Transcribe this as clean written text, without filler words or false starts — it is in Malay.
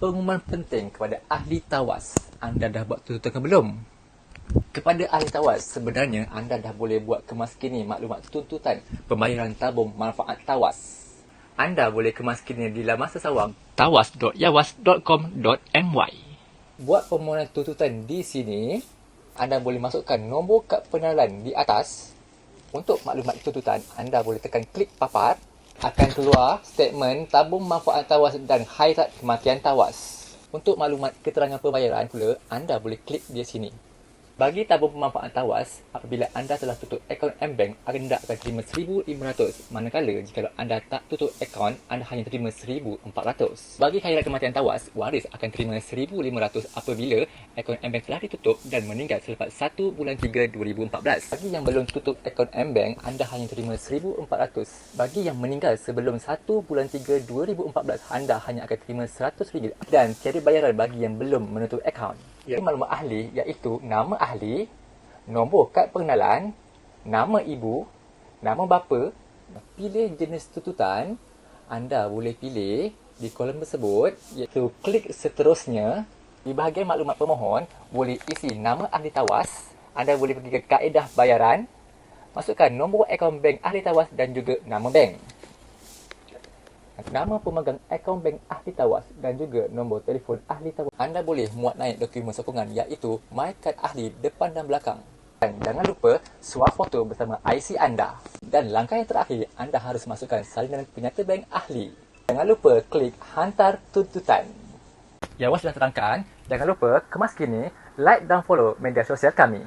Pengumuman penting kepada ahli tawas. Anda dah buat tuntutan ke belum? Kepada ahli tawas, sebenarnya anda dah boleh buat kemaskini maklumat tuntutan pembayaran tabung manfaat tawas. Anda boleh kemaskini di laman sesawang tawas.yawas.com.my. Buat permohonan tuntutan di sini, anda boleh masukkan nombor kad pengenalan di atas. Untuk maklumat tuntutan, anda boleh tekan klik papat. Akan keluar statement tabung manfaat tawas dan khairat kematian tawas. Untuk maklumat keterangan pembayaran pula, anda boleh klik di sini. Bagi tabung pemanfaat tawas, apabila anda telah tutup akaun M-Bank, anda akan terima RM1,500. Manakala jika anda tak tutup akaun, anda hanya terima RM1,400. Bagi khairat kematian tawas, waris akan terima RM1,500 apabila akaun M-Bank telah ditutup dan meninggal selepas 1 bulan 3 2014. Bagi yang belum tutup akaun M-Bank, anda hanya terima RM1,400. Bagi yang meninggal sebelum 1 bulan 3 2014, anda hanya akan terima RM100. Dan tiada bayaran bagi yang belum menutup akaun. Maklumat ahli iaitu nama ahli, nombor kad pengenalan, nama ibu, nama bapa. Pilih jenis tuntutan. Anda boleh pilih di kolom tersebut iaitu klik seterusnya. Di bahagian maklumat pemohon, boleh isi nama ahli tawas. Anda boleh pergi ke kaedah bayaran, masukkan nombor akaun bank ahli tawas dan juga nama bank, nama pemegang akaun bank ahli tawas dan juga nombor telefon ahli tawas. Anda boleh muat naik dokumen sokongan iaitu My Kad Ahli depan dan belakang. Dan jangan lupa swafoto bersama IC anda. Dan langkah yang terakhir, anda harus masukkan salinan penyata bank ahli. Jangan lupa klik hantar tuntutan. Yawas sudah terangkan, jangan lupa kemaskini, like dan follow media sosial kami.